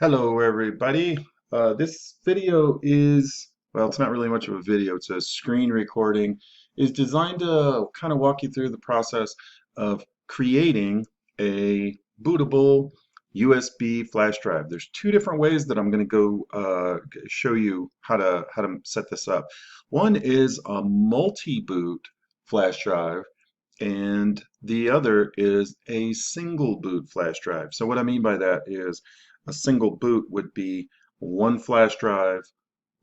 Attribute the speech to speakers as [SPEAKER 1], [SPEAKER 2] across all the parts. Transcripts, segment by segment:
[SPEAKER 1] Hello, everybody. This video is, well, it's not really much of a video, it's a screen recording, is designed to kind of walk you through the process of creating a bootable USB flash drive. There's two different ways that I'm going to go show you how to set this up. One is a multi-boot flash drive, and the other is a single boot flash drive. So what I mean by that is a single boot would be one flash drive,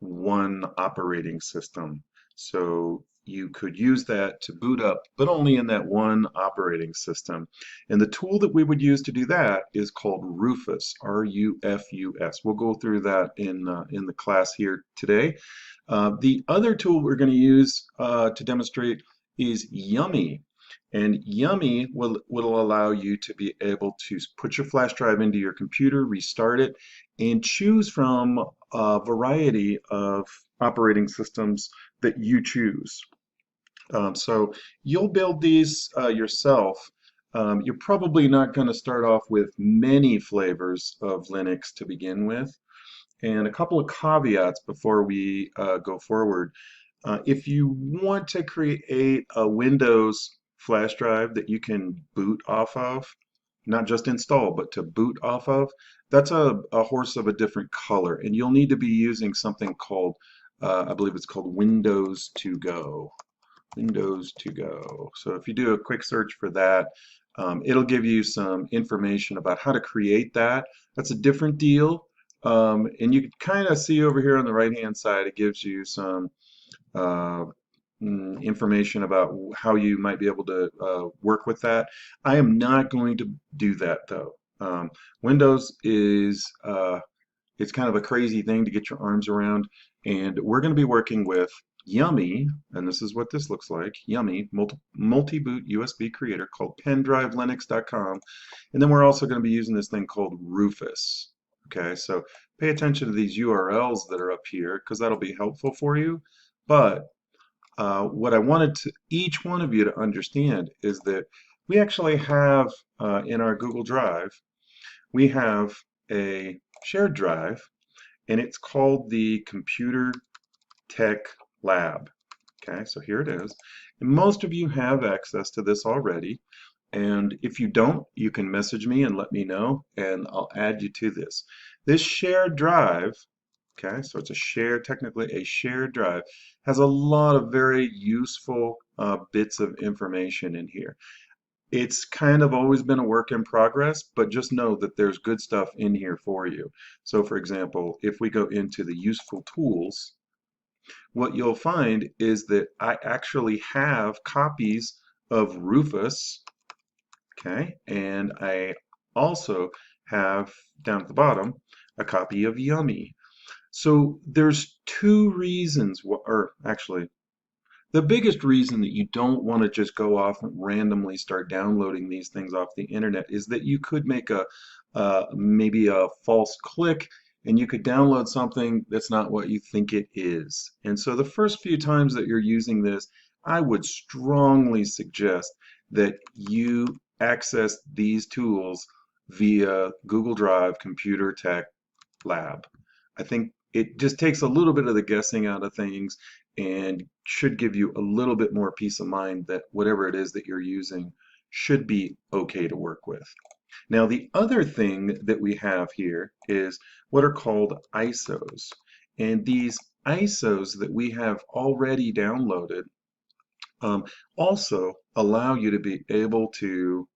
[SPEAKER 1] one operating system. So you could use that to boot up, but only in that one operating system. And the tool that we would use to do that is called Rufus, R-U-F-U-S. We'll go through that in the class here today. The other tool we're going to use to demonstrate is Yummy. And Yummy will allow you to be able to put your flash drive into your computer, restart it, and choose from a variety of operating systems that you choose. So you'll build these yourself. You're probably not going to start off with many flavors of Linux to begin with. And a couple of caveats before we go forward. If you want to create a Windows flash drive that you can boot off of, not just install, but to boot off of, that's a horse of a different color. And you'll need to be using something called, I believe it's called Windows to Go. Windows to Go. So if you do a quick search for that, it'll give you some information about how to create that. That's a different deal. And you can kind of see over here on the right hand side, it gives you some uh, information about how you might be able to work with that. I am not going to do that though. Windows is it's kind of a crazy thing to get your arms around, and we're going to be working with Yummy, and this is what this looks like. Yummy multi-boot USB creator called pendrivelinux.com, and then we're also going to be using this thing called Rufus. Okay, so pay attention to these URLs that are up here because that'll be helpful for you. But what I wanted to each one of you to understand is that we actually have in our Google Drive, we have a shared drive, and it's called the Computer Tech Lab. Okay, so here it is. And most of you have access to this already. And if you don't, you can message me and let me know, and I'll add you to this. This shared drive, okay, so it's technically a shared drive, has a lot of very useful bits of information in here. It's kind of always been a work in progress, but just know that there's good stuff in here for you. So for example, if we go into the useful tools, what you'll find is that I actually have copies of Rufus, okay, and I also have down at the bottom a copy of Yummy. So there's two reasons, or actually, the biggest reason that you don't want to just go off and randomly start downloading these things off the internet is that you could make a maybe a false click, and you could download something that's not what you think it is. And so the first few times that you're using this, I would strongly suggest that you access these tools via Google Drive Computer Tech Lab. I think it just takes a little bit of the guessing out of things and should give you a little bit more peace of mind that whatever it is that you're using should be okay to work with. Now, the other thing that we have here is what are called ISOs. And these ISOs that we have already downloaded also allow you to be able to,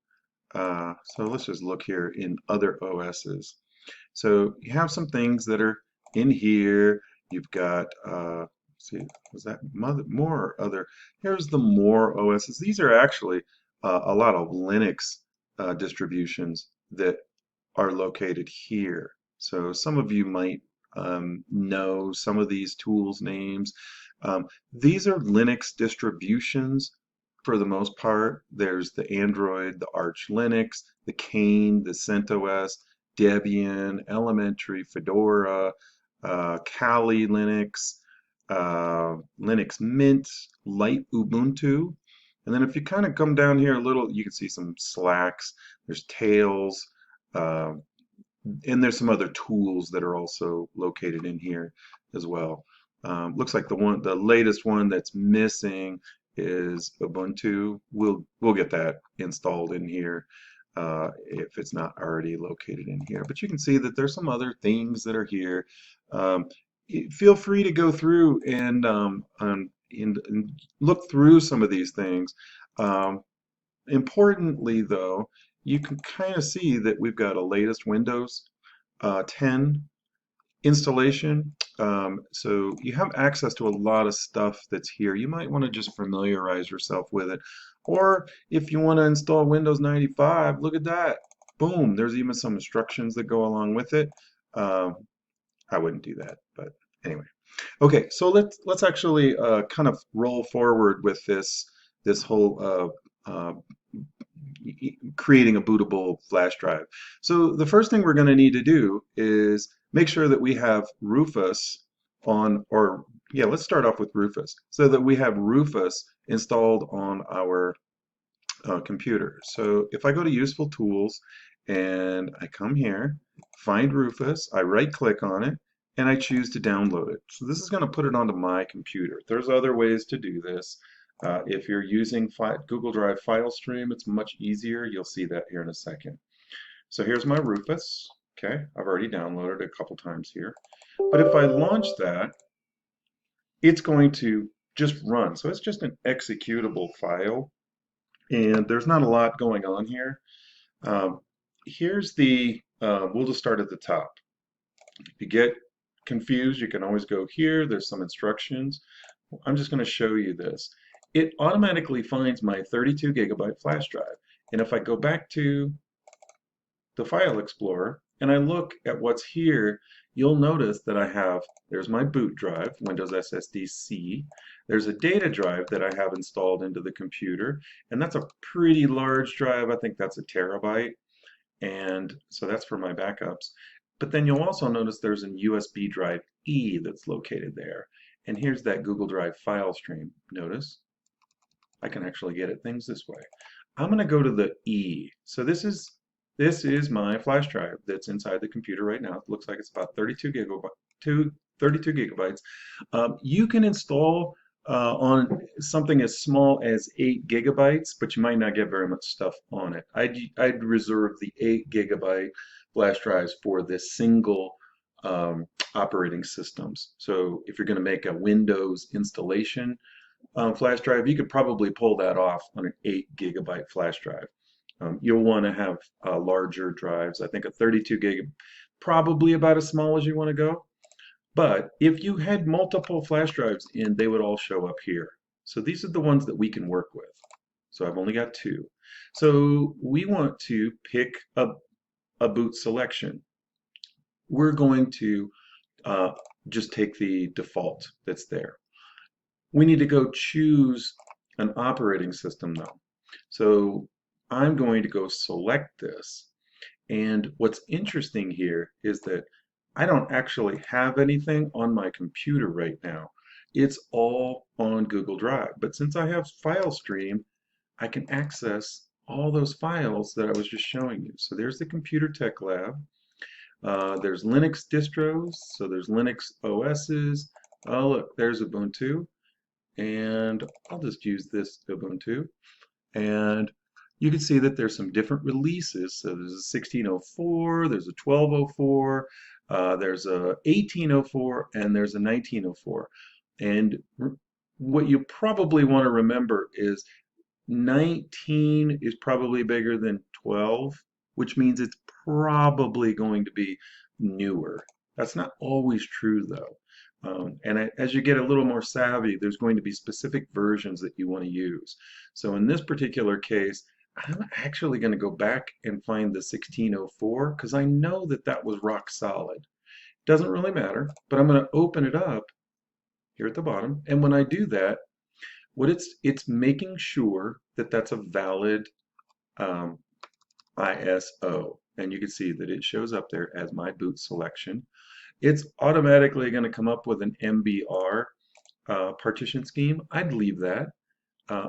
[SPEAKER 1] so let's just look here in other OSs. So you have some things that are in here. You've got, see, was that more or other? Here's the more OSs. These are actually a lot of Linux distributions that are located here. So some of you might know some of these tools names. These are Linux distributions for the most part. There's the Android, the Arch Linux, the Kane, the CentOS, Debian, Elementary, Fedora, Kali Linux, Linux Mint, Light Ubuntu. And then if you kind of come down here a little, you can see some Slacks. There's Tails, uh, and there's some other tools that are also located in here as well. Looks like the latest one that's missing is Ubuntu. We'll get that installed in here if it's not already located in here. But you can see that there's some other things that are here. Um, Feel free to go through and look through some of these things. Um, Importantly, though, you can kind of see that we've got a latest Windows 10 installation. So you have access to a lot of stuff that's here. You might want to just familiarize yourself with it. Or if you want to install Windows 95, look at that. Boom, there's even some instructions that go along with it. Um, I wouldn't do that, but anyway. Okay, so let's actually kind of roll forward with this whole creating a bootable flash drive. So the first thing we're going to need to do is make sure that we have Rufus on, or yeah, let's start off with Rufus, so that we have Rufus installed on our computer. So if I go to Useful Tools and I come here, find Rufus, I right click on it, and I choose to download it. So this is going to put it onto my computer. There's other ways to do this. If you're using Google Drive file stream, it's much easier. You'll see that here in a second. So here's my Rufus. Okay, I've already downloaded it a couple times here. But if I launch that, it's going to just run. So it's just an executable file, and there's not a lot going on here. Here's we'll just start at the top. If you get confused, you can always go here. There's some instructions. I'm just going to show you this. It automatically finds my 32 gigabyte flash drive. And if I go back to the File Explorer and I look at what's here, you'll notice that there's my boot drive, Windows SSD-C. There's a data drive that I have installed into the computer, and that's a pretty large drive. I think that's a terabyte. And so that's for my backups. But then you'll also notice there's a USB drive E that's located there. And here's that Google Drive file stream. Notice I can actually get at things this way. I'm going to go to the E. So this is my flash drive that's inside the computer right now. It looks like it's about 32 gigabytes. You can install on something as small as 8 gigabytes, but you might not get very much stuff on it. I'd reserve the 8 gigabyte flash drives for this single operating systems. So if you're going to make a Windows installation flash drive, you could probably pull that off on an 8 gigabyte flash drive. You'll want to have larger drives. I think a 32 gig, probably about as small as you want to go. But if you had multiple flash drives in, they would all show up here. So these are the ones that we can work with. So I've only got 2. So we want to pick a boot selection. We're going to just take the default that's there. We need to go choose an operating system though. So I'm going to go select this. And what's interesting here is that I don't actually have anything on my computer right now. It's all on Google Drive. But since I have FileStream, I can access all those files that I was just showing you. So there's the Computer Tech Lab. There's Linux distros. So there's Linux OSs. Oh, look, there's Ubuntu. And I'll just use this Ubuntu. And you can see that there's some different releases. So there's a 1604, there's a 1204, there's a 1804, and there's a 1904. And what you probably want to remember is 19 is probably bigger than 12, which means it's probably going to be newer. That's not always true though. As you get a little more savvy, there's going to be specific versions that you want to use. So in this particular case, I'm actually going to go back and find the 1604 because I know that that was rock solid. Doesn't really matter, but I'm going to open it up here at the bottom. And when I do that, what it's making sure that that's a valid ISO. And you can see that it shows up there as my boot selection. It's automatically going to come up with an MBR partition scheme. I'd leave that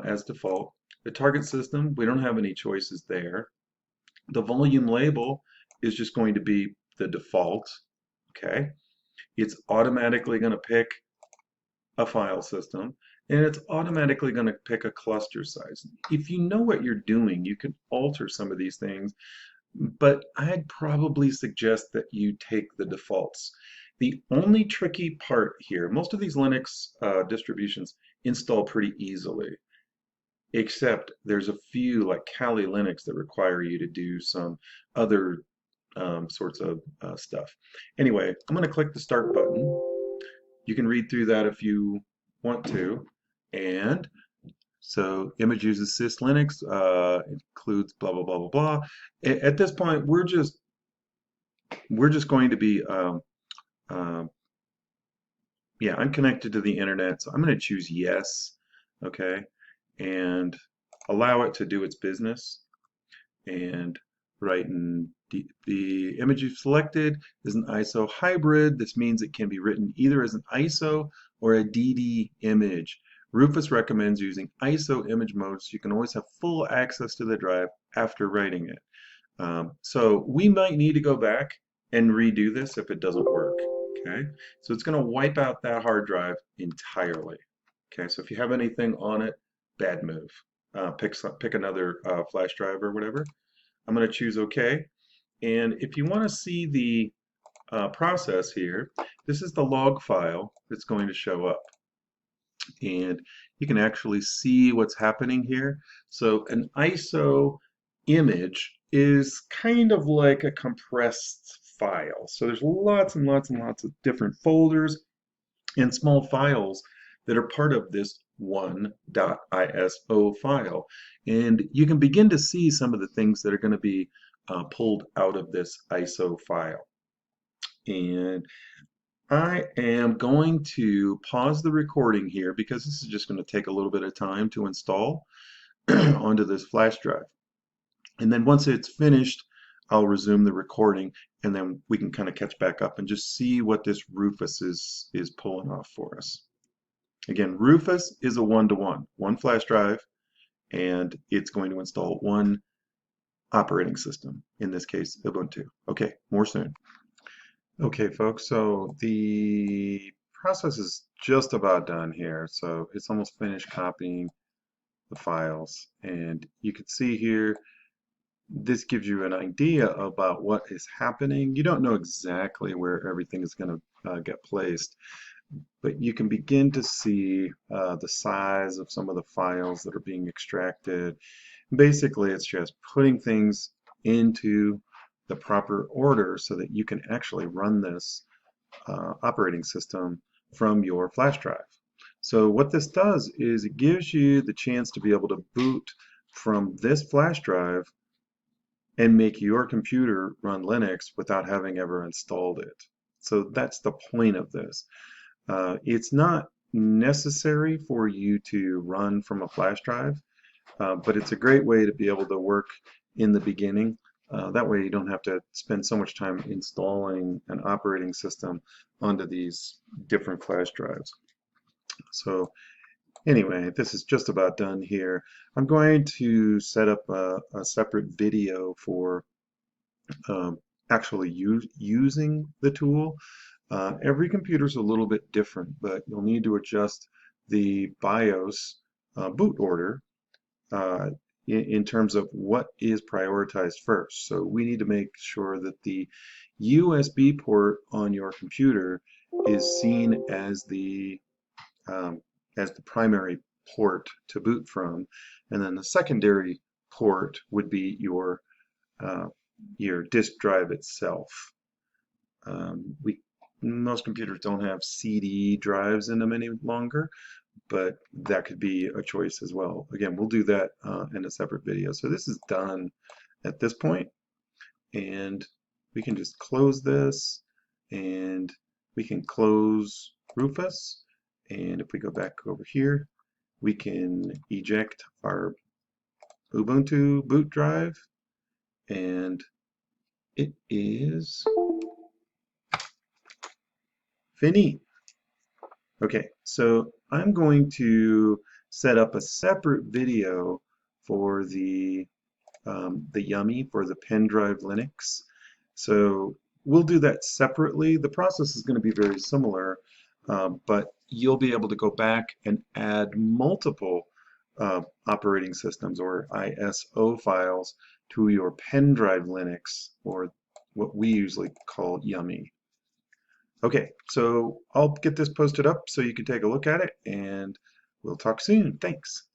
[SPEAKER 1] as default. The target system, we don't have any choices there. The volume label is just going to be the default, okay? It's automatically going to pick a file system, and it's automatically going to pick a cluster size. If you know what you're doing, you can alter some of these things, but I'd probably suggest that you take the defaults. The only tricky part here, most of these Linux distributions install pretty easily, except there's a few like Kali Linux that require you to do some other sorts of stuff. Anyway, I'm going to click the start button. You can read through that if you want to. And so image uses sys Linux, includes blah, blah, blah, blah, blah. At this point, we're just going to be, um, yeah, I'm connected to the internet, so I'm going to choose yes, okay, and allow it to do its business. And right in the image you've selected is an ISO hybrid. This means it can be written either as an ISO or a DD image. Rufus recommends using ISO image mode so you can always have full access to the drive after writing it. So we might need to go back and redo this if it doesn't work. Okay, so it's going to wipe out that hard drive entirely. Okay, so if you have anything on it, bad move. Pick another flash drive or whatever. I'm going to choose OK. And if you want to see the process here, this is the log file that's going to show up. And you can actually see what's happening here. So an ISO image is kind of like a compressed file. So there's lots and lots and lots of different folders and small files that are part of this one.iso file. And you can begin to see some of the things that are going to be pulled out of this ISO file. And I am going to pause the recording here because this is just going to take a little bit of time to install onto this flash drive. And then once it's finished, I'll resume the recording, and then we can kind of catch back up and just see what this Rufus is pulling off for us. Again, Rufus is a one-to-one, one flash drive, and it's going to install one operating system, in this case, Ubuntu. Okay, more soon. Okay, folks, so the process is just about done here. So it's almost finished copying the files. And you can see here, this gives you an idea about what is happening. You don't know exactly where everything is going to get placed, but you can begin to see the size of some of the files that are being extracted. Basically, it's just putting things into the proper order so that you can actually run this operating system from your flash drive. So what this does is it gives you the chance to be able to boot from this flash drive and make your computer run Linux without having ever installed it. So that's the point of this. It's not necessary for you to run from a flash drive, but it's a great way to be able to work in the beginning. That way you don't have to spend so much time installing an operating system onto these different flash drives. So anyway, this is just about done here. I'm going to set up a separate video for actually using the tool. Every computer is a little bit different, but you'll need to adjust the BIOS boot order in terms of what is prioritized first. So we need to make sure that the USB port on your computer is seen as the primary port to boot from, and then the secondary port would be your disk drive itself. Most computers don't have CD drives in them any longer, but that could be a choice as well. Again, we'll do that in a separate video. So this is done at this point, and we can just close this, and we can close Rufus, and if we go back over here, we can eject our Ubuntu boot drive, and it is fini. Okay, so I'm going to set up a separate video for the Yummy, for the pen drive Linux. So we'll do that separately. The process is going to be very similar, but you'll be able to go back and add multiple operating systems or ISO files to your pen drive Linux, or what we usually call Yummy. Okay, so I'll get this posted up so you can take a look at it, and we'll talk soon. Thanks.